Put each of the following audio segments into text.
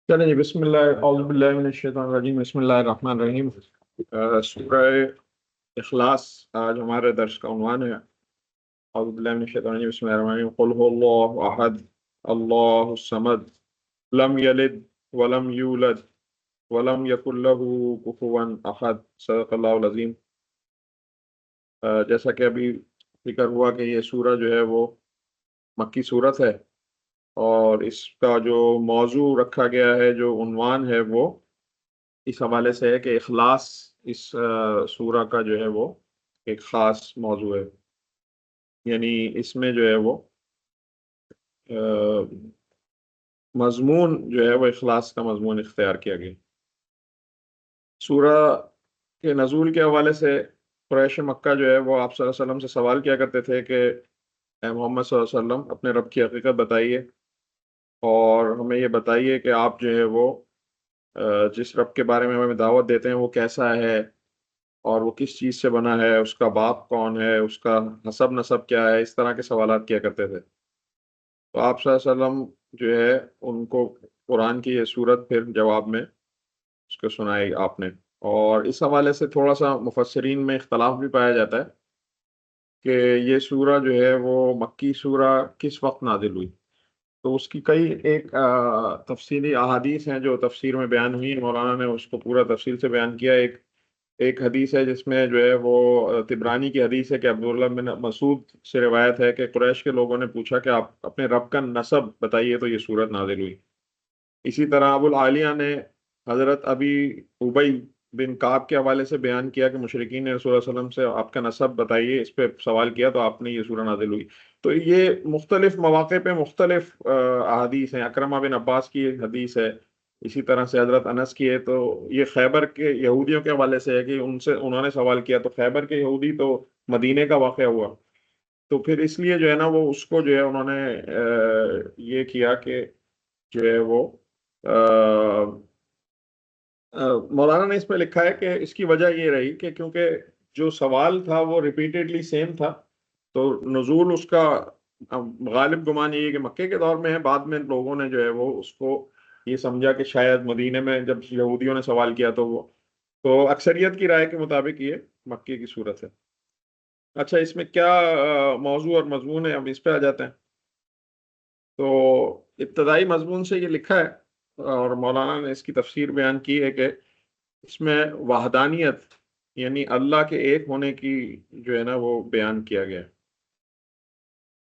چلیں جی، بسم اللہ اعوذ باللہ من الشیطان الرجیم، بسم اللہ الرحمن الرحیم۔ سورہ اخلاص آج ہمارے درس کا عنوان ہے۔ اعوذ باللہ من الشیطان الرجیم، بسم اللہ الرحمن الرحیم۔ قل هو اللہ احد اللہ الصمد لم یلد ولم یولد ولم یکن له کفوا احد، صدق اللہ العظیم۔ جیسا کہ ابھی ذکر ہوا کہ یہ سورہ جو ہے وہ مکی سورت ہے، اور اس کا جو موضوع رکھا گیا ہے، جو عنوان ہے، وہ اس حوالے سے ہے کہ اخلاص اس سورہ کا جو ہے وہ ایک خاص موضوع ہے، یعنی اس میں جو ہے وہ مضمون جو ہے وہ اخلاص کا مضمون اختیار کیا گیا۔ سورہ کے نزول کے حوالے سے قریش مکہ جو ہے وہ آپ صلی اللہ علیہ وسلم سے سوال کیا کرتے تھے کہ اے محمد صلی اللہ علیہ وسلم، اپنے رب کی حقیقت بتائیے اور ہمیں یہ بتائیے کہ آپ جو ہے وہ جس رب کے بارے میں ہمیں دعوت دیتے ہیں وہ کیسا ہے، اور وہ کس چیز سے بنا ہے، اس کا باپ کون ہے، اس کا حسب نسب کیا ہے۔ اس طرح کے سوالات کیا کرتے تھے۔ تو آپ صلی اللہ علیہ وسلم جو ہے ان کو قرآن کی یہ صورت پھر جواب میں اس کو سنائی آپ نے۔ اور اس حوالے سے تھوڑا سا مفسرین میں اختلاف بھی پایا جاتا ہے کہ یہ سورہ جو ہے وہ مکی سورہ کس وقت نازل ہوئی۔ تو اس کی کئی ایک تفصیلی احادیث ہیں جو تفسیر میں بیان ہوئی، مولانا نے اس کو پورا تفصیل سے بیان کیا۔ ایک حدیث ہے جس میں جو ہے وہ طبرانی کی حدیث ہے کہ عبداللہ بن مسعود سے روایت ہے کہ قریش کے لوگوں نے پوچھا کہ آپ اپنے رب کا نسب بتائیے، تو یہ صورت نازل ہوئی۔ اسی طرح ابو العالیہ نے حضرت ابی ابی بن کعب کے حوالے سے بیان کیا کہ مشرکین نے رسول اللہ صلی اللہ علیہ وسلم سے آپ کا نسب بتائیے، اس پہ سوال کیا تو آپ نے یہ سورہ نازل ہوئی۔ تو یہ مختلف مواقع پہ مختلف احادیث ہیں۔ اکرمہ بن عباس کی ایک حدیث ہے، اسی طرح سے حضرت انس کی ہے۔ تو یہ خیبر کے یہودیوں کے حوالے سے ہے کہ انہوں نے سوال کیا، تو خیبر کے یہودی تو مدینے کا واقعہ ہوا، تو پھر اس لیے جو ہے نا وہ اس کو جو ہے انہوں نے یہ کیا کہ جو ہے وہ مولانا نے اس میں لکھا ہے کہ اس کی وجہ یہ رہی کہ کیونکہ جو سوال تھا وہ ریپیٹڈلی سیم تھا، تو نزول اس کا غالب گمان یہ ہے کہ مکے کے دور میں ہے۔ بعد میں لوگوں نے جو ہے وہ اس کو یہ سمجھا کہ شاید مدینے میں جب یہودیوں نے سوال کیا تو اکثریت کی رائے کے مطابق یہ مکے کی صورت ہے۔ اچھا، اس میں کیا موضوع اور مضمون ہے، اب اس پہ آ جاتے ہیں۔ تو ابتدائی مضمون سے یہ لکھا ہے، اور مولانا نے اس کی تفسیر بیان کی ہے کہ اس میں وحدانیت یعنی اللہ کے ایک ہونے کی جو ہے نا وہ بیان کیا گیا ہے۔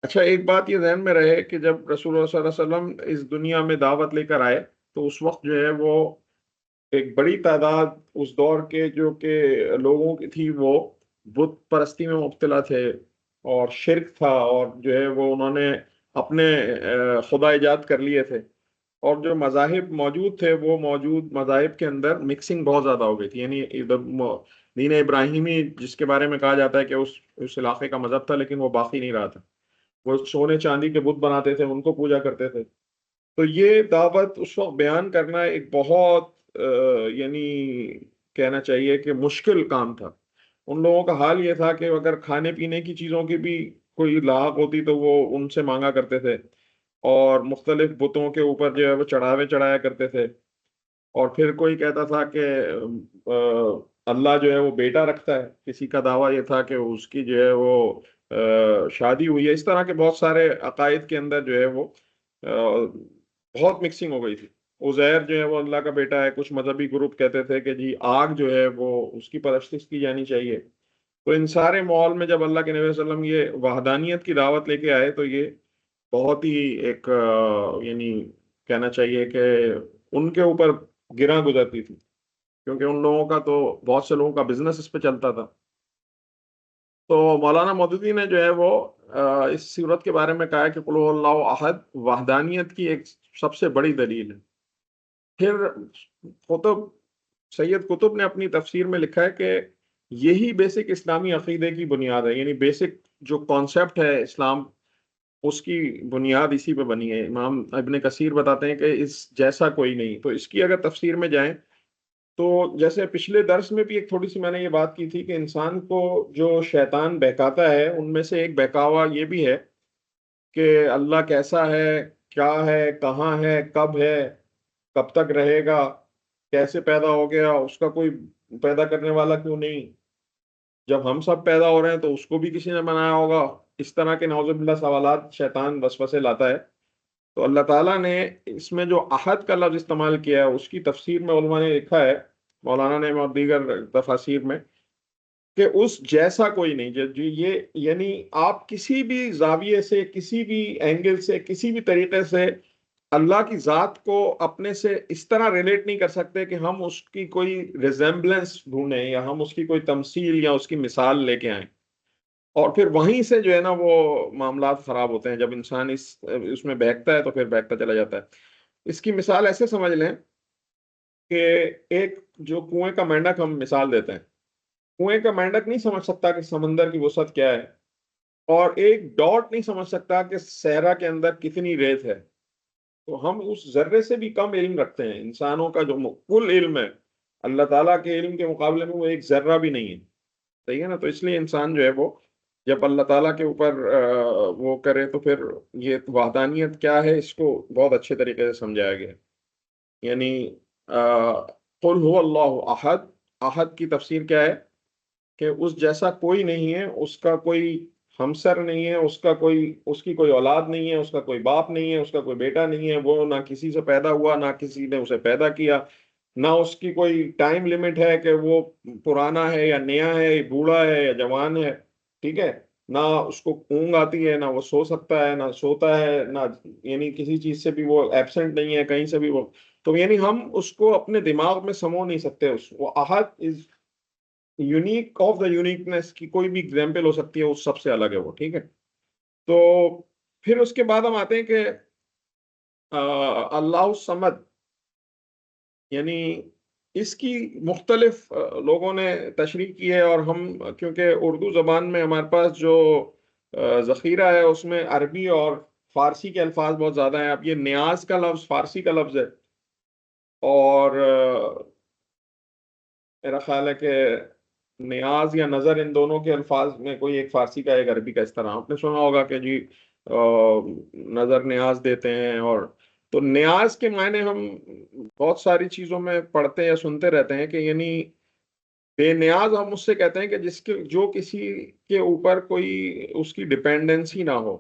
اچھا، ایک بات یہ ذہن میں رہے کہ جب رسول اللہ صلی اللہ علیہ وسلم اس دنیا میں دعوت لے کر آئے تو اس وقت جو ہے وہ ایک بڑی تعداد اس دور کے جو کہ لوگوں کی تھی، وہ بت پرستی میں مبتلا تھے اور شرک تھا، اور جو ہے وہ انہوں نے اپنے خدا ایجاد کر لیے تھے، اور جو مذاہب موجود تھے وہ موجود مذاہب کے اندر مکسنگ بہت زیادہ ہو گئی تھی۔ یعنی دین ابراہیمی جس کے بارے میں کہا جاتا ہے کہ اس علاقے کا مذہب تھا، لیکن وہ باقی نہیں رہا تھا۔ وہ سونے چاندی کے بت بناتے تھے، ان کو پوجا کرتے تھے۔ تو یہ دعوت اس وقت بیان کرنا ایک بہت یعنی کہنا چاہیے کہ مشکل کام تھا۔ ان لوگوں کا حال یہ تھا کہ اگر کھانے پینے کی چیزوں کی بھی کوئی لاحق ہوتی تو وہ ان سے مانگا کرتے تھے، اور مختلف بتوں کے اوپر جو ہے وہ چڑھاوے چڑھایا کرتے تھے۔ اور پھر کوئی کہتا تھا کہ اللہ جو ہے وہ بیٹا رکھتا ہے، کسی کا دعویٰ یہ تھا کہ اس کی جو ہے وہ شادی ہوئی ہے۔ اس طرح کے بہت سارے عقائد کے اندر جو ہے وہ بہت مکسنگ ہو گئی تھی۔ عزیر جو ہے وہ اللہ کا بیٹا ہے، کچھ مذہبی گروپ کہتے تھے کہ جی آگ جو ہے وہ اس کی پرستش کی جانی چاہیے۔ تو ان سارے ماحول میں جب اللہ کے نبی صلی اللہ علیہ وسلم یہ وحدانیت کی دعوت لے کے آئے تو یہ بہت ہی ایک یعنی کہنا چاہیے کہ ان کے اوپر گراں گزرتی تھی، کیونکہ ان لوگوں کا تو بہت سے لوگوں کا بزنس اس پہ چلتا تھا۔ تو مولانا مودودی نے جو ہے وہ اس صورت کے بارے میں کہا ہے کہ قل هو اللہ احد وحدانیت کی ایک سب سے بڑی دلیل ہے۔ پھر قطب سید قطب نے اپنی تفسیر میں لکھا ہے کہ یہی بیسک اسلامی عقیدے کی بنیاد ہے، یعنی بیسک جو کانسیپٹ ہے اسلام، اس کی بنیاد اسی پہ بنی ہے۔ امام ابن کثیر بتاتے ہیں کہ اس جیسا کوئی نہیں۔ تو اس کی اگر تفسیر میں جائیں تو جیسے پچھلے درس میں بھی ایک تھوڑی سی میں نے یہ بات کی تھی کہ انسان کو جو شیطان بہکاتا ہے ان میں سے ایک بہکاوا یہ بھی ہے کہ اللہ کیسا ہے، کیا ہے، کہاں ہے، کب ہے، کب تک رہے گا، کیسے پیدا ہو گیا، اس کا کوئی پیدا کرنے والا کیوں نہیں، جب ہم سب پیدا ہو رہے ہیں تو اس کو بھی کسی نے بنایا ہوگا. اس طرح کے نعوذ باللہ سوالات شیطان وسوسے لاتا ہے. تو اللہ تعالیٰ نے اس میں جو احد کا لفظ استعمال کیا ہے اس کی تفسیر میں علماء نے لکھا ہے، مولانا نے اور دیگر تفاسیر میں، کہ اس جیسا کوئی نہیں. جو یہ یعنی آپ کسی بھی زاویے سے، کسی بھی اینگل سے، کسی بھی طریقے سے اللہ کی ذات کو اپنے سے اس طرح ریلیٹ نہیں کر سکتے کہ ہم اس کی کوئی ریزمبلنس ڈھونڈیں یا ہم اس کی کوئی تمثیل یا اس کی مثال لے کے آئیں. اور پھر وہیں سے جو ہے نا وہ معاملات خراب ہوتے ہیں. جب انسان اس میں بہکتا ہے تو پھر بہکتا چلا جاتا ہے. اس کی مثال ایسے سمجھ لیں کہ ایک جو کنویں کا مینڈک ہم مثال دیتے ہیں، کنویں کا مینڈک نہیں سمجھ سکتا کہ سمندر کی وسعت کیا ہے، اور ایک ڈاٹ نہیں سمجھ سکتا کہ صحرا کے اندر کتنی ریت ہے. تو ہم اس ذرے سے بھی کم علم رکھتے ہیں. انسانوں کا جو کل علم ہے اللہ تعالیٰ کے علم کے مقابلے میں وہ ایک ذرہ بھی نہیں ہے. صحیح ہے نا؟ تو اس لیے انسان جو ہے وہ جب اللہ تعالیٰ کے اوپر وہ کرے تو پھر یہ وحدانیت کیا ہے اس کو بہت اچھے طریقے سے سمجھایا گیا ہے. یعنی قل هو اللہ احد، احد کی تفسیر کیا ہے کہ اس جیسا کوئی نہیں ہے، اس کا کوئی ہمسر نہیں ہے، اس کا کوئی، اس کی کوئی اولاد نہیں ہے، اس کا کوئی باپ نہیں ہے، اس کا کوئی بیٹا نہیں ہے، وہ نہ کسی سے پیدا ہوا نہ کسی نے اسے پیدا کیا، نہ اس کی کوئی ٹائم لیمٹ ہے کہ وہ پرانا ہے یا نیا ہے، بوڑھا ہے یا جوان ہے. ٹھیک ہے؟ نہ اس کو اونگ آتی ہے، نہ وہ سو سکتا ہے نہ سوتا ہے، نہ یعنی کسی چیز سے بھی وہ ایبسنٹ نہیں ہے کہیں سے بھی وہ. تو یعنی ہم اس کو اپنے دماغ میں سمو نہیں سکتے. وہ احد is unique of the uniqueness کی کوئی بھی اگزامپل ہو سکتی ہے، اس سب سے الگ ہے وہ. ٹھیک ہے؟ تو پھر اس کے بعد ہم آتے ہیں کہ اللہ الصمد، یعنی اس کی مختلف لوگوں نے تشریح کی ہے. اور ہم کیونکہ اردو زبان میں ہمارے پاس جو ذخیرہ ہے اس میں عربی اور فارسی کے الفاظ بہت زیادہ ہیں. اب یہ نیاز کا لفظ فارسی کا لفظ ہے، اور میرا خیال ہے کہ نیاز یا نظر ان دونوں کے الفاظ میں کوئی ایک فارسی کا ایک عربی کا. اس طرح آپ نے سنا ہوگا کہ جی نظر نیاز دیتے ہیں. اور تو نیاز کے معنی ہم بہت ساری چیزوں میں پڑھتے یا سنتے رہتے ہیں کہ یعنی بے نیاز ہم اس سے کہتے ہیں کہ جس کے جو کسی کے اوپر کوئی اس کی ڈپینڈنسی نہ ہو.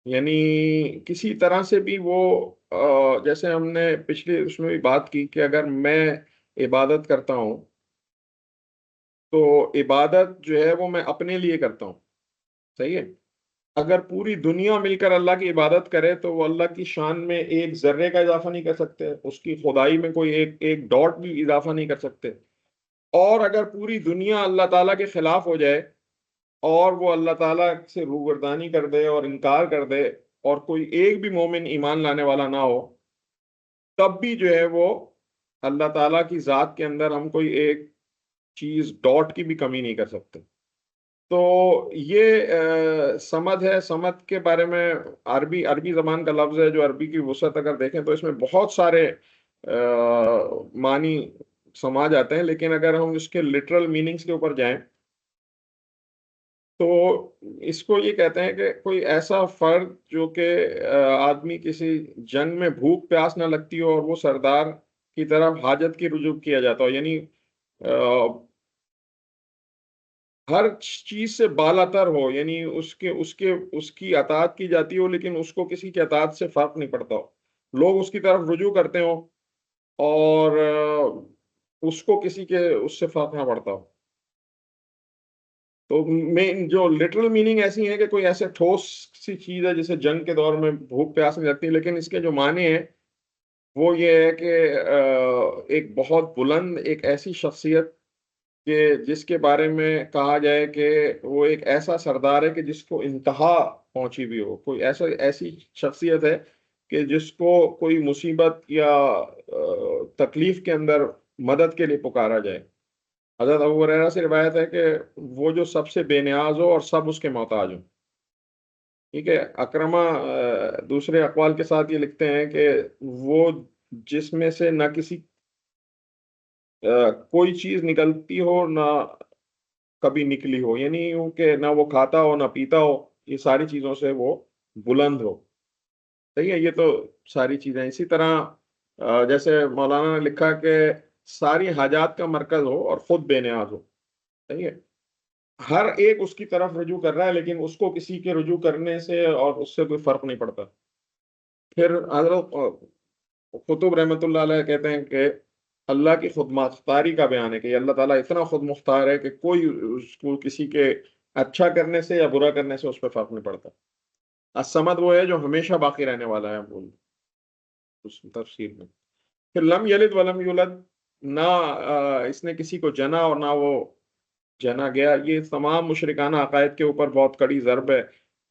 یعنی کسی طرح سے بھی وہ جیسے ہم نے پچھلے اس میں بھی بات کی کہ اگر میں عبادت کرتا ہوں تو عبادت جو ہے وہ میں اپنے لیے کرتا ہوں. صحیح ہے؟ اگر پوری دنیا مل کر اللہ کی عبادت کرے تو وہ اللہ کی شان میں ایک ذرے کا اضافہ نہیں کر سکتے، اس کی خدائی میں کوئی ایک ڈاٹ بھی اضافہ نہیں کر سکتے. اور اگر پوری دنیا اللہ تعالیٰ کے خلاف ہو جائے اور وہ اللہ تعالیٰ سے روگردانی کر دے اور انکار کر دے اور کوئی ایک بھی مومن ایمان لانے والا نہ ہو، تب بھی جو ہے وہ اللہ تعالیٰ کی ذات کے اندر ہم کوئی ایک چیز ڈاٹ کی بھی کمی نہیں کر سکتے. تو یہ سمد ہے. سمد کے بارے میں عربی زبان کا لفظ ہے جو عربی کی وسعت اگر دیکھیں تو اس میں بہت سارے معنی سما جاتے ہیں. لیکن اگر ہم اس کے لٹرل میننگز کے اوپر جائیں تو اس کو یہ کہتے ہیں کہ کوئی ایسا فرد جو کہ آدمی کسی جنگ میں بھوک پیاس نہ لگتی ہو اور وہ سردار کی طرف حاجت کی رجوع کیا جاتا ہو. یعنی ہر چیز سے بالا تر ہو، یعنی اس کی اطاعت کی جاتی ہو لیکن اس کو کسی کی اطاعت سے فرق نہیں پڑتا ہو. لوگ اس کی طرف رجوع کرتے ہو اور اس کو کسی کے اس سے فرق نہ پڑتا ہو. تو جو لٹرل میننگ ایسی ہیں کہ کوئی ایسے ٹھوس سی چیز ہے جسے جنگ کے دور میں بھوک پیاس نہیں لگتی، لیکن اس کے جو معنی ہیں وہ یہ ہے کہ ایک بہت بلند ایک ایسی شخصیت کہ جس کے بارے میں کہا جائے کہ وہ ایک ایسا سردار ہے کہ جس کو انتہا پہنچی بھی ہو. کوئی ایسی شخصیت ہے کہ جس کو کوئی مصیبت یا تکلیف کے اندر مدد کے لیے پکارا جائے. حضرت ابو ہریرہ سے روایت ہے کہ وہ جو سب سے بے نیاز ہو اور سب اس کے محتاج ہوں. ٹھیک ہے؟ اکرمہ دوسرے اقوال کے ساتھ یہ لکھتے ہیں کہ وہ جس میں سے نہ کسی کوئی چیز نکلتی ہو نہ کبھی نکلی ہو، یعنی یوں کہ نہ وہ کھاتا ہو نہ پیتا ہو، یہ ساری چیزوں سے وہ بلند ہو. صحیح ہے؟ یہ تو ساری چیزیں. اسی طرح جیسے مولانا نے لکھا کہ ساری حاجات کا مرکز ہو اور خود بے نیاز ہو. صحیح ہے. ہر ایک اس کی طرف رجوع کر رہا ہے، لیکن اس کو کسی کے رجوع کرنے سے اور اس سے کوئی فرق نہیں پڑتا. پھر حضرت قطب رحمۃ اللہ علیہ کہتے ہیں کہ اللہ کی خود مختاری کا بیان ہے کہ اللہ تعالیٰ اتنا خود مختار ہے کہ کوئی اس کو کسی کے اچھا کرنے سے یا برا کرنے سے اس پہ فرق نہیں پڑتا. الصمد وہ ہے جو ہمیشہ باقی رہنے والا ہے، بول اس تفسیر میں. پھر لم یلد ولم یولد، نہ اس نے کسی کو جنا اور نہ وہ جنا گیا. یہ تمام مشرکانہ عقائد کے اوپر بہت کڑی ضرب ہے.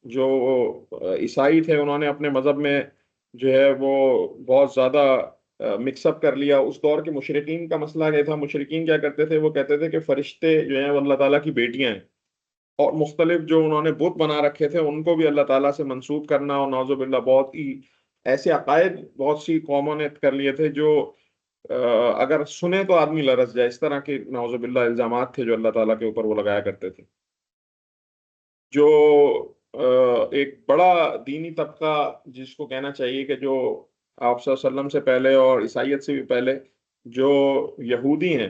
جو عیسائی تھے انہوں نے اپنے مذہب میں جو ہے وہ بہت زیادہ مکس اپ کر لیا. اس دور کے مشرکین کا مسئلہ یہ تھا، مشرکین کیا کرتے تھے، وہ کہتے تھے کہ فرشتے جو ہیں وہ اللہ تعالیٰ کی بیٹیاں ہیں، اور مختلف جو انہوں نے بت بنا رکھے تھے ان کو بھی اللہ تعالیٰ سے منسوب کرنا. اور نعوذ باللہ بہت ہی ایسے عقائد بہت سی قوموں نے کر لیے تھے جو اگر سنے تو آدمی لرز جائے. اس طرح کے نعوذ باللہ الزامات تھے جو اللہ تعالیٰ کے اوپر وہ لگایا کرتے تھے. جو ایک بڑا دینی طبقہ جس کو کہنا چاہیے کہ جو آپ صلی اللہ علیہ وسلم سے پہلے اور عیسائیت سے بھی پہلے جو یہودی ہیں،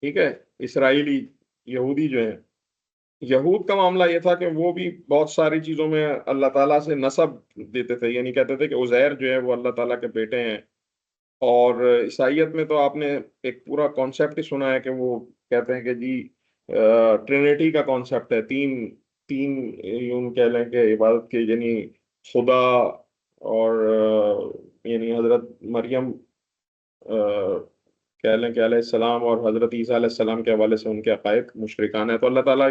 ٹھیک ہے، اسرائیلی یہودی جو ہیں، یہود کا معاملہ یہ تھا کہ وہ بھی بہت ساری چیزوں میں اللہ تعالیٰ سے نسب دیتے تھے، یعنی کہتے تھے کہ عزیر جو ہے وہ اللہ تعالیٰ کے بیٹے ہیں. اور عیسائیت میں تو آپ نے ایک پورا کانسیپٹ ہی سنا ہے کہ وہ کہتے ہیں کہ جی ٹرینیٹی کا کانسیپٹ ہے، تین تین یوں کہہ لیں کہ عبادت کے، یعنی خدا اور یعنی حضرت مریم کہہ لیں کہ علیہ السلام، اور حضرت عیسیٰ علیہ السلام کے حوالے سے ان کے عقائد مشرکانہ ہے. تو اللہ تعالیٰ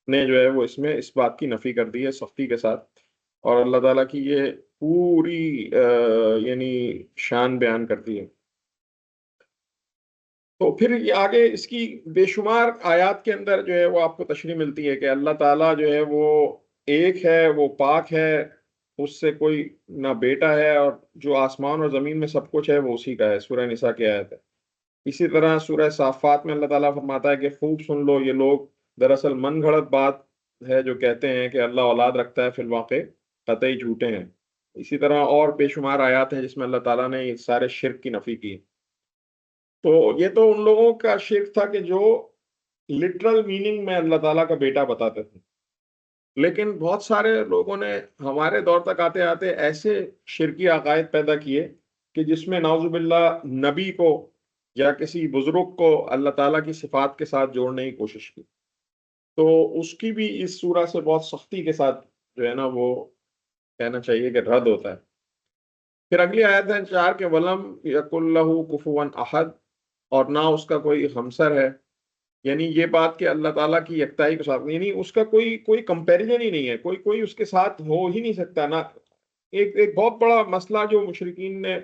نے جو ہے وہ اس میں اس بات کی نفی کر دی ہے سختی کے ساتھ. اور اللہ تعالیٰ کی یہ پوری یعنی شان بیان کرتی ہے. تو پھر یہ آگے اس کی بے شمار آیات کے اندر جو ہے وہ آپ کو تشریح ملتی ہے کہ اللہ تعالیٰ جو ہے وہ ایک ہے، وہ پاک ہے، اس سے کوئی نہ بیٹا ہے، اور جو آسمان اور زمین میں سب کچھ ہے وہ اسی کا ہے. سورہ نساء کی آیت ہے. اسی طرح سورہ صافات میں اللہ تعالیٰ فرماتا ہے کہ خوب سن لو، یہ لوگ دراصل من گھڑت بات ہے جو کہتے ہیں کہ اللہ اولاد رکھتا ہے، فی الواقع قطعی جھوٹے ہیں. اسی طرح اور بے شمار آیات ہیں جس میں اللہ تعالیٰ نے یہ سارے شرک کی نفی کی. تو یہ تو ان لوگوں کا شرک تھا کہ جو لٹرل میننگ میں اللہ تعالیٰ کا بیٹا بتاتے تھے. لیکن بہت سارے لوگوں نے ہمارے دور تک آتے آتے ایسے شرکی عقائد پیدا کیے کہ جس میں نعوذ باللہ نبی کو یا کسی بزرگ کو اللہ تعالیٰ کی صفات کے ساتھ جوڑنے کی کوشش کی. تو اس کی بھی اس سورہ سے بہت سختی کے ساتھ جو ہے نا وہ کہنا چاہیے کہ رد ہوتا ہے. پھر اگلی آیت ہے 4 کے ولم یکن لہ کفوا احد، اور نہ اس کا کوئی ہمسر ہے. یعنی یہ بات کہ اللہ تعالیٰ کی یکتائی کے ساتھ، یعنی اس کا کوئی کمپیریزن ہی نہیں ہے، کوئی اس کے ساتھ ہو ہی نہیں سکتا. نہ ایک بہت بڑا مسئلہ جو مشرکین نے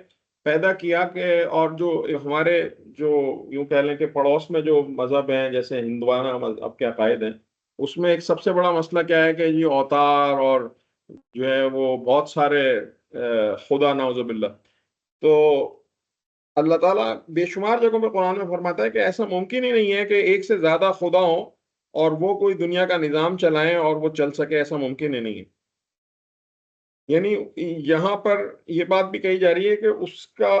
پیدا کیا کہ، اور جو ہمارے جو یوں کہہ لیں کہ پڑوس میں جو مذہب ہیں جیسے ہندوانہ مذہب کے عقائد ہیں، اس میں ایک سب سے بڑا مسئلہ کیا ہے کہ یہ اوتار اور جو ہے وہ بہت سارے خدا نعوذ باللہ. تو اللہ تعالیٰ بے شمار جگہوں پہ قرآن میں فرماتا ہے کہ ایسا ممکن ہی نہیں ہے کہ ایک سے زیادہ خدا ہوں اور وہ کوئی دنیا کا نظام چلائیں اور وہ چل سکے، ایسا ممکن ہی نہیں ہے. یعنی یہاں پر یہ بات بھی کہی جا رہی ہے کہ اس کا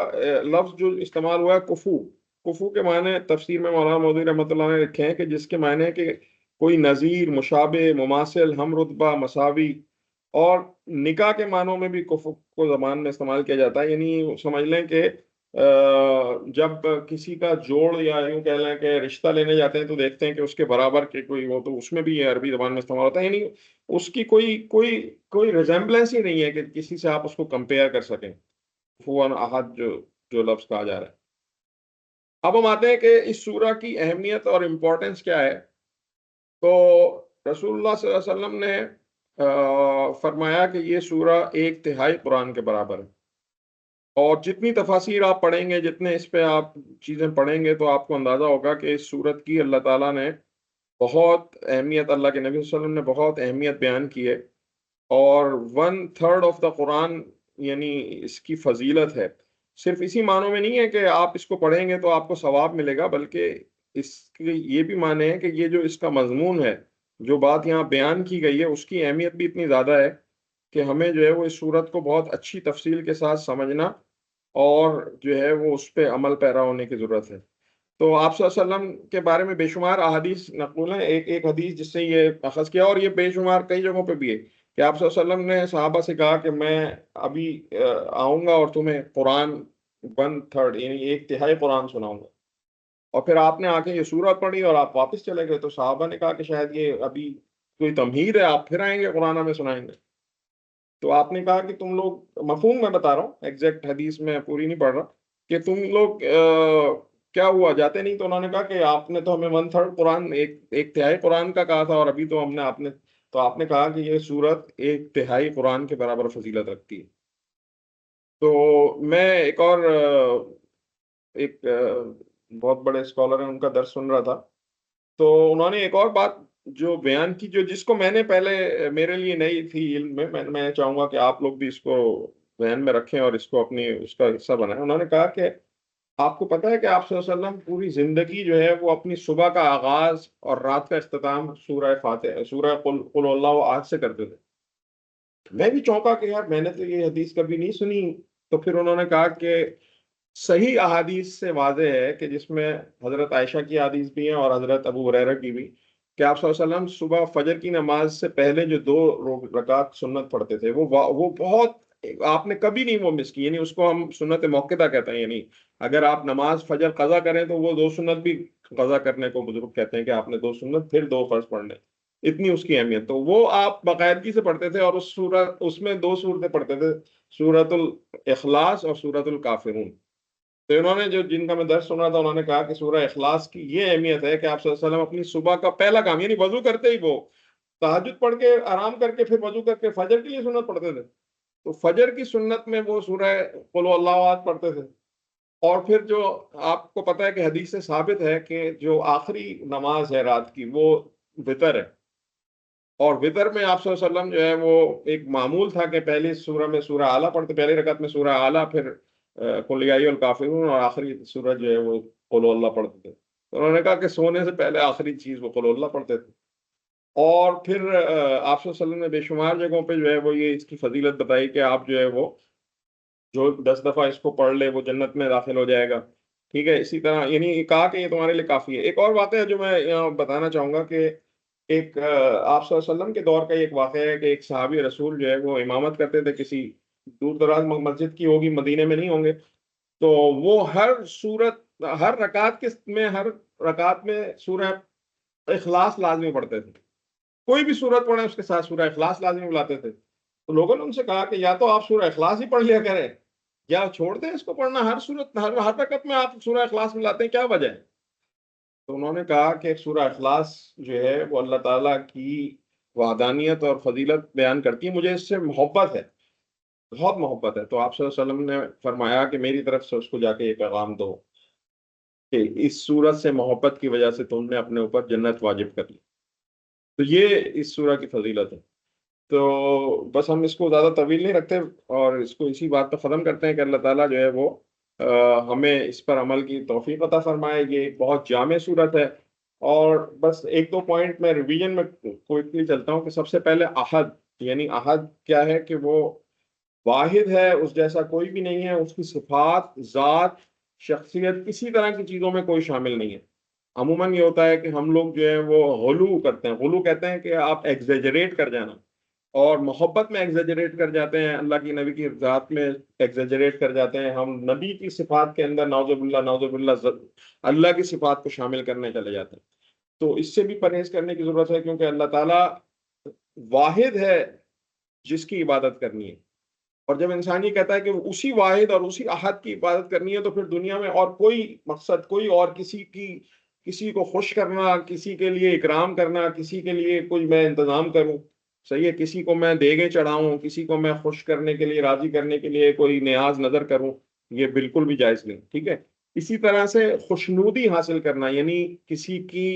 لفظ جو استعمال ہوا ہے کفو کے معنی تفسیر میں مولانا مودودی رحمۃ اللہ نے لکھے ہیں کہ جس کے معنی ہے کہ کوئی نظیر، مشابہ، مماثل، ہم رتبہ، مساوی. اور نکاح کے معنوں میں بھی کفو کو زبان میں استعمال کیا جاتا ہے. یعنی سمجھ لیں کہ جب کسی کا جوڑ یا یوں کہہ لیں کہ رشتہ لینے جاتے ہیں تو دیکھتے ہیں کہ اس کے برابر کے کوئی ہو، تو اس میں بھی یہ عربی زبان میں استعمال ہوتا ہے. یعنی اس کی کوئی ریزمبلنس ہی نہیں ہے کہ کسی سے آپ اس کو کمپیئر کر سکیں. کفوا احد جو لفظ کہا جا رہا ہے. اب ہم آتے ہیں کہ اس سورہ کی اہمیت اور امپورٹنس کیا ہے. تو رسول اللہ صلی اللہ علیہ وسلم نے فرمایا کہ یہ سورہ 1/3 قرآن کے برابر ہے. اور جتنی تفاسیر آپ پڑھیں گے، جتنے اس پہ آپ چیزیں پڑھیں گے، تو آپ کو اندازہ ہوگا کہ اس سورت کی اللہ تعالیٰ نے بہت اہمیت، اللہ کے نبی صلی اللہ علیہ وسلم نے بہت اہمیت بیان کی ہے. اور 1/3 آف دا قرآن یعنی اس کی فضیلت ہے. صرف اسی معنوں میں نہیں ہے کہ آپ اس کو پڑھیں گے تو آپ کو ثواب ملے گا، بلکہ اس کے یہ بھی معنی ہے کہ یہ جو اس کا مضمون ہے، جو بات یہاں بیان کی گئی ہے، اس کی اہمیت بھی اتنی زیادہ ہے کہ ہمیں جو ہے وہ اس سورت کو بہت اچھی تفصیل کے ساتھ سمجھنا اور جو ہے وہ اس پہ عمل پیرا ہونے کی ضرورت ہے۔ تو آپ صلی اللہ علیہ وسلم کے بارے میں بے شمار احادیث نقول ہیں، ایک ایک حدیث جس سے یہ اخذ کیا، اور یہ بے شمار کئی جگہوں پہ بھی ہے کہ آپ صلی اللہ علیہ وسلم نے صحابہ سے کہا کہ میں ابھی آؤں گا اور تمہیں قرآن 1/3 یعنی 1/3 قرآن سناؤں گا، اور پھر آپ نے آ کے یہ سورت پڑھی اور آپ واپس چلے گئے، تو صحابہ نے کہا کہ شاید یہ ابھی کوئی تمہید ہے، آپ پھر آئیں گے قرآن ہمیں سنائیں گے؟ تو آپ نے کہا کہ تم لوگ، مفہوم میں بتا رہا ہوں، ایگزیکٹ حدیث میں پوری نہیں پڑھ رہا، کہ تم لوگ کیا ہوا جاتے نہیں؟ تو انہوں نے کہا کہ آپ نے تو ہمیں 1/3 قرآن، ایک تہائی قرآن کا کہا تھا، اور ابھی تو ہم نے آپ نے، تو آپ نے کہا کہ یہ سورت 1/3 قرآن کے برابر فضیلت رکھتی ہے۔ تو میں ایک اور ایک بہت بڑے اسکالر ہیں ان کا درس سن رہا تھا، تو انہوں نے ایک اور بات جو بیان کی، جو جس کو میں نے پہلے، میرے لیے نئی تھی علم میں چاہوں گا کہ آپ لوگ بھی اس کو ذہن میں رکھیں اور اس کو اپنی اس کا حصہ بنائیں۔ انہوں نے کہا کہ آپ کو پتہ ہے کہ آپ صلی اللہ علیہ وسلم پوری زندگی جو ہے وہ اپنی صبح کا آغاز اور رات کا اختتام سورہ فاتحہ، سورہ قل اللہ احد سے کرتے تھے۔ میں بھی چونکا کہ یار میں نے تو یہ حدیث کبھی نہیں سنی۔ تو پھر انہوں نے کہا کہ صحیح احادیث سے واضح ہے کہ جس میں حضرت عائشہ کی حدیث بھی ہیں اور حضرت ابو ہریرہ کی بھی، کہ آپ صلی اللہ علیہ وسلم صبح فجر کی نماز سے پہلے جو 2 رکعت سنت پڑھتے تھے، وہ بہت، آپ نے کبھی نہیں وہ مس کی، یعنی اس کو ہم سنت موقتہ کہتے ہیں، یعنی اگر آپ نماز فجر قضا کریں تو وہ 2 سنت بھی قضا کرنے کو بزرگ کہتے ہیں، کہ آپ نے 2 سنت پھر 2 فرض پڑھنے، اتنی اس کی اہمیت۔ تو وہ آپ باقاعدگی سے پڑھتے تھے، اور اس میں 2 سورتیں پڑھتے تھے، سورت الاخلاص اور سورت الکافرون۔ تو انہوں نے جو جن کا میں درس سنا تھا، انہوں نے کہا کہ سورہ اخلاص کی یہ اہمیت ہے کہ آپ صلی اللہ علیہ وسلم اپنی صبح کا پہلا کام، یعنی وضو کرتے ہی وہ تہجد پڑھ کے آرام کر کے پھر وضو کر کے فجر کے لیے سنت پڑھتے تھے، تو فجر کی سنت میں وہ سورہ قل هو اللہ احد پڑھتے تھے۔ اور پھر جو آپ کو پتہ ہے کہ حدیث سے ثابت ہے کہ جو آخری نماز ہے رات کی وہ وتر ہے، اور وطر میں آپ صلی اللہ علیہ وسلم جو ہے وہ ایک معمول تھا کہ پہلی سورہ میں سورہ اعلیٰ پڑھتے، پہلی رکعت میں سورہ اعلیٰ، پھر قل یا ایھا الکافرون، اور آخری سورہ جو ہے وہ قل اللہ پڑھتے تھے۔ تو انہوں نے کہا کہ سونے سے پہلے آخری چیز وہ قل اللہ پڑھتے تھے۔ اور پھر آپ صلی اللہ علیہ وسلم نے بے شمار جگہوں پہ جو ہے وہ یہ اس کی فضیلت بتائی کہ آپ جو ہے وہ جو 10 دفعہ اس کو پڑھ لے وہ جنت میں داخل ہو جائے گا، ٹھیک ہے؟ اسی طرح یعنی کہا کہ یہ تمہارے لیے کافی ہے۔ ایک اور واقعہ جو میں یہاں بتانا چاہوں گا کہ ایک آپ صلی اللہ علیہ وسلم کے دور کا ایک واقعہ ہے کہ ایک صحابی رسول جو ہے وہ امامت کرتے تھے کسی دور دراز مسجد کی ہوگی، مدینے میں نہیں ہوں گے، تو وہ ہر رکعت میں سورہ اخلاص لازمی پڑھتے تھے، کوئی بھی سورت پڑھیں اس کے ساتھ سورہ اخلاص لازمی بلاتے تھے۔ تو لوگوں نے ان سے کہا کہ یا تو آپ سورہ اخلاص ہی پڑھ لیا کریں، یا چھوڑ دیں اس کو پڑھنا، ہر سورت ہر رکعت میں آپ سورہ اخلاص ملاتے ہیں، کیا وجہ ہے؟ تو انہوں نے کہا کہ سورہ اخلاص جو ہے وہ اللہ تعالیٰ کی وحدانیت اور فضیلت بیان کرتی ہے، مجھے اس سے محبت ہے، بہت محبت ہے۔ تو آپ صلی اللہ علیہ وسلم نے فرمایا کہ میری طرف سے اس کو جا کے یہ پیغام دو کہ اس سورت سے محبت کی وجہ سے تم نے اپنے اوپر جنت واجب کر لی۔ تو یہ اس سورہ کی فضیلت ہے۔ تو بس ہم اس کو زیادہ طویل نہیں رکھتے، اور اس کو اسی بات پہ ختم کرتے ہیں کہ اللہ تعالیٰ جو ہے وہ ہمیں اس پر عمل کی توفیق عطا فرمائے۔ یہ ایک بہت جامع صورت ہے، اور بس 1 2 پوائنٹ میں ریویژن میں کوئکلی چلتا ہوں کہ سب سے پہلے احد، یعنی احد کیا ہے کہ وہ واحد ہے، اس جیسا کوئی بھی نہیں ہے، اس کی صفات، ذات، شخصیت، کسی طرح کی چیزوں میں کوئی شامل نہیں ہے۔ عموماً یہ ہوتا ہے کہ ہم لوگ جو ہے وہ غلو کرتے ہیں، غلو کہتے ہیں کہ آپ ایگزیجریٹ کر جانا، اور محبت میں ایگزیجریٹ کر جاتے ہیں، اللہ کی نبی کی ذات میں ایگزیجریٹ کر جاتے ہیں، ہم نبی کی صفات کے اندر نعوذ باللہ اللہ کی صفات کو شامل کرنے چلے جاتے ہیں۔ تو اس سے بھی پرہیز کرنے کی ضرورت ہے، کیونکہ اللہ تعالیٰ واحد ہے جس کی عبادت کرنی ہے، اور جب انسان یہ کہتا ہے کہ اسی واحد اور اسی احد کی عبادت کرنی ہے، تو پھر دنیا میں اور کوئی مقصد، کوئی اور کسی کو خوش کرنا، کسی کے لیے اکرام کرنا، کسی کے لیے کوئی میں انتظام کروں، صحیح ہے، کسی کو میں دیگیں چڑھاؤں، کسی کو میں خوش کرنے کے لیے، راضی کرنے کے لیے کوئی نیاز نظر کروں، یہ بالکل بھی جائز نہیں، ٹھیک ہے؟ اسی طرح سے خوشنودی حاصل کرنا، یعنی کسی کی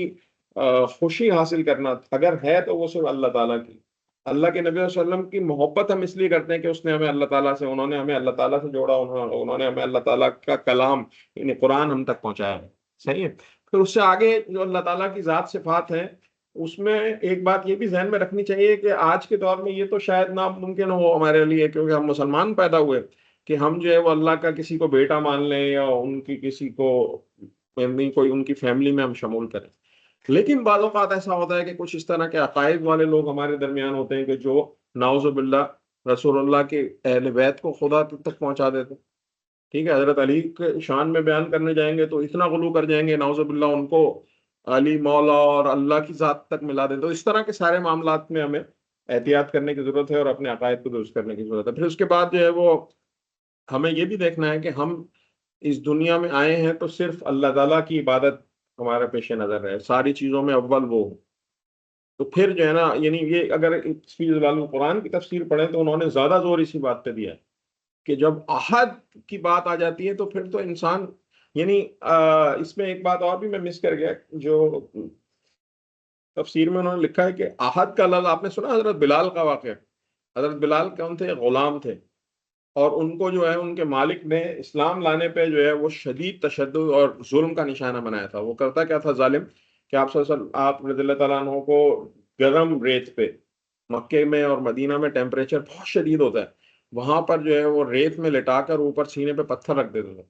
خوشی حاصل کرنا اگر ہے تو وہ صرف اللہ تعالیٰ کی، اللہ کے نبی صلی اللہ علیہ وسلم کی محبت ہم اس لیے کرتے ہیں کہ اس نے ہمیں اللہ تعالیٰ سے، انہوں نے ہمیں اللہ تعالیٰ سے جوڑا، انہوں نے ہمیں اللہ تعالیٰ کا کلام یعنی قرآن ہم تک پہنچایا ہے، صحیح ہے؟ پھر اس سے آگے جو اللہ تعالیٰ کی ذات صفات ہیں، اس میں ایک بات یہ بھی ذہن میں رکھنی چاہیے کہ آج کے دور میں یہ تو شاید ناممکن ہو ہمارے لیے، کیونکہ ہم مسلمان پیدا ہوئے، کہ ہم جو ہے وہ اللہ کا کسی کو بیٹا مان لیں یا ان کی کسی کو یعنی کوئی ان کی فیملی میں ہم شامل کریں. لیکن بعض اوقات ایسا ہوتا ہے کہ کچھ اس طرح کے عقائد والے لوگ ہمارے درمیان ہوتے ہیں کہ جو نعوذ باللہ رسول اللہ کے اہل بیت کو خدا تک پہنچا دیتے. ٹھیک ہے، حضرت علی کے شان میں بیان کرنے جائیں گے تو اتنا غلو کر جائیں گے نعوذ باللہ ان کو علی مولا اور اللہ کی ذات تک ملا دیں. تو اس طرح کے سارے معاملات میں ہمیں احتیاط کرنے کی ضرورت ہے اور اپنے عقائد کو درست کرنے کی ضرورت ہے. پھر اس کے بعد جو ہے وہ ہمیں یہ بھی دیکھنا ہے کہ ہم اس دنیا میں آئے ہیں تو صرف اللہ تعالیٰ کی عبادت ہمارے پیش نظر رہے، ساری چیزوں میں اول وہ ہو. تو پھر جو ہے نا یعنی یہ اگر فی قرآن کی تفسیر پڑھیں تو انہوں نے زیادہ زور اسی بات پہ دیا ہے کہ جب احد کی بات آ جاتی ہے تو پھر تو انسان یعنی اس میں ایک بات اور بھی میں مس کر گیا جو تفسیر میں انہوں نے لکھا ہے کہ احد کا لفظ آپ نے سنا حضرت بلال کا واقعہ. حضرت بلال کون تھے؟ غلام تھے، اور ان کو جو ہے ان کے مالک نے اسلام لانے پہ جو ہے وہ شدید تشدد اور ظلم کا نشانہ بنایا تھا. وہ کرتا کیا تھا ظالم کہ آپ صلی اللہ علیہ وسلم آپ رضی اللہ تعالیٰ عنہ کو گرم ریت پہ، مکے میں اور مدینہ میں ٹیمپریچر بہت شدید ہوتا ہے، وہاں پر جو ہے وہ ریت میں لٹا کر اوپر سینے پہ پتھر رکھ دیتے تھے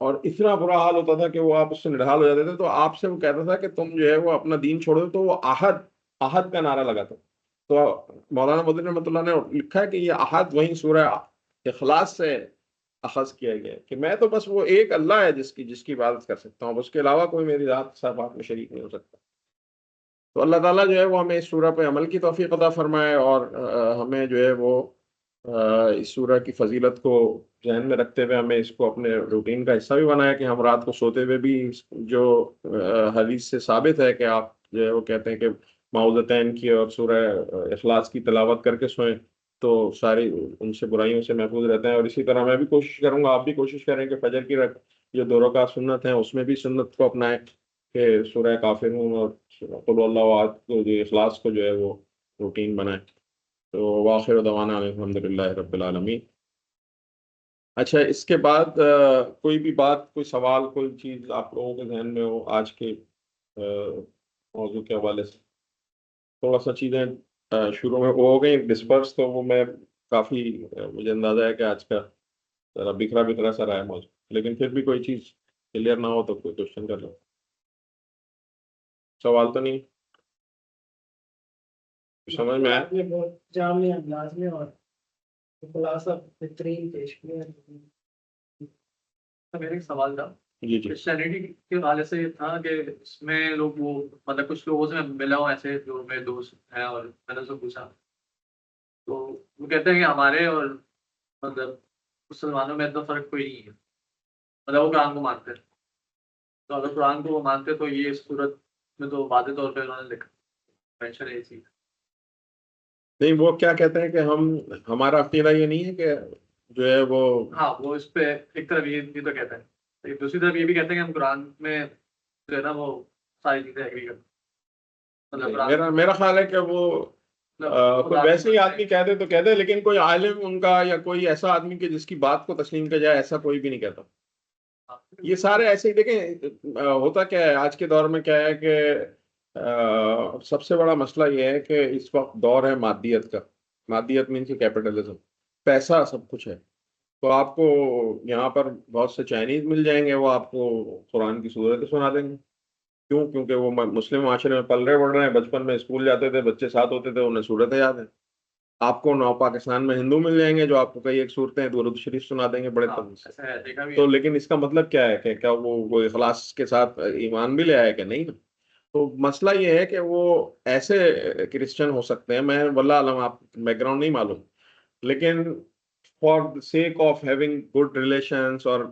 اور اتنا برا حال ہوتا تھا کہ وہ آپ اس سے نڈھال ہو جاتے تھے. تو آپ سے وہ کہتا تھا کہ تم جو ہے وہ اپنا دین چھوڑ دو، تو وہ احد کا نعرہ لگاتا. تو مولانا مدنی رحمۃ اللہ نے لکھا ہے کہ یہ احد وہیں سورہ اخلاص سے اخذ کیا گیا ہے کہ میں تو بس وہ ایک اللہ ہے جس کی عبادت کر سکتا ہوں، اس کے علاوہ کوئی میری ذات صفات میں شریک نہیں ہو سکتا. تو اللہ تعالیٰ جو ہے وہ ہمیں اس سورہ پہ عمل کی توفیق عطا فرمائے اور ہمیں جو ہے وہ اس سورہ کی فضیلت کو ذہن میں رکھتے ہوئے ہمیں اس کو اپنے روٹین کا حصہ بھی بنایا کہ ہم رات کو سوتے ہوئے بھی جو حدیث سے ثابت ہے کہ آپ جو ہے وہ کہتے ہیں کہ معوذتین کی اور سورہ اخلاص کی تلاوت کر کے سوئیں تو ساری ان سے برائیوں سے محفوظ رہتے ہیں. اور اسی طرح میں بھی کوشش کروں گا، آپ بھی کوشش کریں کہ فجر کی جو 2 رکعت سنت ہیں اس میں بھی سنت کو اپنائیں کہ سورہ کافرون اور قل اللہ احد کو جو اخلاص کو جو ہے وہ روٹین بنائیں. تو واخر دعوانا الحمد للہ رب العالمین. اچھا، اس کے بعد کوئی بھی بات، کوئی سوال، کوئی چیز آپ لوگوں کے ذہن میں ہو آج کے موضوع کے حوالے سے؟ تھوڑا سا چیزیں شروع میں وہ ہو گئی ڈسپرس، تو وہ میں کافی مجھے اندازہ ہے کہ آج کا ذرا بکھرا بکھرا سا رہا ہے موضوع، لیکن پھر بھی کوئی چیز کلیئر نہ ہو تو کوئی کوشچن کر لو. سوال تو نہیں سمجھ میں آیا؟ بہت جامع انداز میں اور خلاصہ بہترین پیش کیا. میرا ایک سوال تھا جی جی کرسچینٹی کے حوالے سے یہ تھا کہ اس میں لوگ وہ مطلب کچھ لوگوں سے میں ملا ہوں ایسے جو میرے دوست ہیں اور میں نے ان سے پوچھا تو وہ کہتے ہیں کہ ہمارے اور مطلب مسلمانوں میں اتنا فرق کوئی نہیں ہے، مطلب وہ قرآن کو مانتے ہیں. تو اگر قرآن کو وہ مانتے تو یہ اس صورت میں تو واضح طور پہ انہوں نے لکھا مینشن ہے چیز. نہیں، وہ کیا کہتے ہیں کہ ہمارا عقیدہ یہ نہیں ہے کہ جو ہے وہ ہاں وہ اس پہ ایک طرف یہ تو کہتے ہیں، لیکن دوسری طرف یہ بھی کہتے ہیں کہ ہم قرآن میں جو ہے نا وہ ساری چیزیں ایگری کرتے ہیں. مطلب میرا خیال ہے کہ وہ کوئی ویسے ہی آدمی کہہ دے تو کہہ دے، لیکن کوئی عالم ان کا یا کوئی ایسا آدمی کہ جس کی بات کو تسلیم کیا جائے ایسا کوئی بھی نہیں کہتا. یہ سارے ایسے ہی دیکھیں ہوتا کیا ہے آج کے دور میں، کیا ہے کہ سب سے بڑا مسئلہ یہ ہے کہ اس وقت دور ہے مادیت کا. مادیت مینس کیپٹلزم، پیسہ سب کچھ ہے. تو آپ کو یہاں پر بہت سے چائنیز مل جائیں گے، وہ آپ کو قرآن کی صورتیں سنا دیں گے. کیوں؟ کیونکہ وہ مسلم معاشرے میں پل رہے بڑھ رہے ہیں، بچپن میں اسکول جاتے تھے، بچے ساتھ ہوتے تھے، انہیں صورتیں یاد ہیں. آپ کو نو پاکستان میں ہندو مل جائیں گے جو آپ کو کئی ایک صورتیں درود شریف سنا دیں گے بڑے تمیز سے. تو لیکن اس کا مطلب کیا ہے کہ کیا وہ اخلاص کے ساتھ ایمان بھی لے آئے کہ نہیں نا؟ تو مسئلہ یہ ہے کہ وہ ایسے کرسچن ہو سکتے ہیں، میں واللہ عالم، آپ بیک گراؤنڈ نہیں معلوم، لیکن for the sake of having good relations اور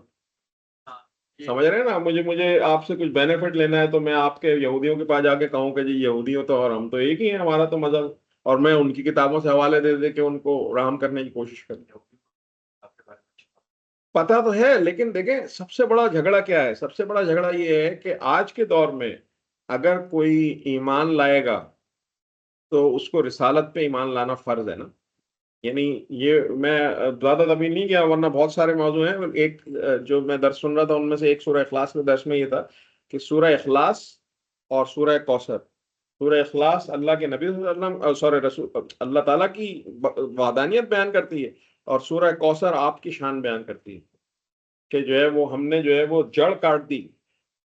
سمجھ رہے ہیں نا، مجھے آپ سے کچھ بینیفٹ لینا ہے تو میں آپ کے یہودیوں کے پاس جا کے کہوں کہ جی یہودی ہو تو اور ہم تو ایک ہی ہیں، ہمارا تو مذہب، اور میں ان کی کتابوں سے حوالے دے دے کے ان کو رحم کرنے کی کوشش کرتا ہوں. پتا تو ہے، لیکن دیکھیں سب سے بڑا جھگڑا کیا ہے؟ سب سے بڑا جھگڑا یہ ہے کہ آج کے دور میں اگر کوئی ایمان لائے گا تو اس کو رسالت پہ ایمان لانا فرض ہے نا. یعنی یہ میں زیادہ طبی نہیں کیا ورنہ بہت سارے موضوع ہیں. ایک جو میں درس سن رہا تھا ان میں سے ایک سورہ اخلاص میں درس میں یہ تھا کہ سورہ اخلاص اور سورہ کوثر. سورہ اخلاص اللہ کے نبی صلی اللہ علیہ وسلم رسول اللہ تعالیٰ کی وحدانیت بیان کرتی ہے، اور سورہ کوثر آپ کی شان بیان کرتی ہے کہ جو ہے وہ ہم نے جو ہے وہ جڑ کاٹ دی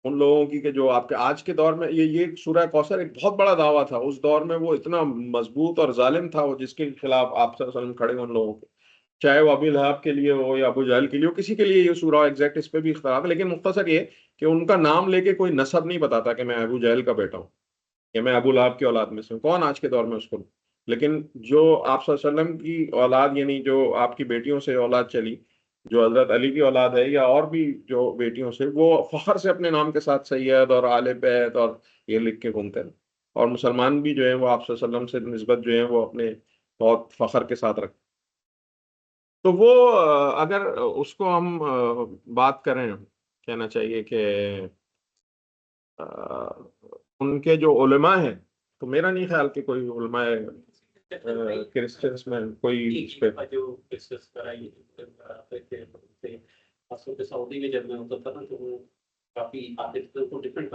ان لوگوں کی کہ جو آپ کے آج کے دور میں یہ سورہ کوثر ایک بہت بڑا دعویٰ تھا اس دور میں، وہ اتنا مضبوط اور ظالم تھا وہ، جس کے خلاف آپ صلی اللہ علیہ وسلم کھڑے ان لوگوں کے، چاہے وہ ابی لہب کے لیے ہو یا ابو جہل کے لیے ہو، کسی کے لیے یہ سورہ ایگزیکٹ اس پہ بھی اختلاف ہے، لیکن مختصر یہ کہ ان کا نام لے کے کوئی نسب نہیں بتاتا کہ میں ابو جہل کا بیٹا ہوں کہ میں ابو لہب کی اولاد میں سے ہوں، کون آج کے دور میں اس کو، لیکن جو آپ صلی اللہ علیہ وسلم کی اولاد، یعنی جو آپ کی بیٹیوں سے اولاد چلی، جو حضرت علی کی اولاد ہے یا اور بھی جو بیٹیوں سے، وہ فخر سے اپنے نام کے ساتھ سید اور آل بیت اور یہ لکھ کے گھومتے ہیں، اور مسلمان بھی جو ہیں وہ آپ صلی اللہ علیہ وسلم سے نسبت جو ہے وہ اپنے بہت فخر کے ساتھ رکھتے ہیں۔ تو وہ اگر اس کو ہم بات کریں، کہنا چاہیے کہ ان کے جو علماء ہیں، تو میرا نہیں خیال کہ کوئی علماء کرسچنس میں کوئی اس پہ جو ڈسکس کرائی سعودی میں جب میں ہوتا تھا نا تو وہ کافی آتے تھے تو ڈفرینٹ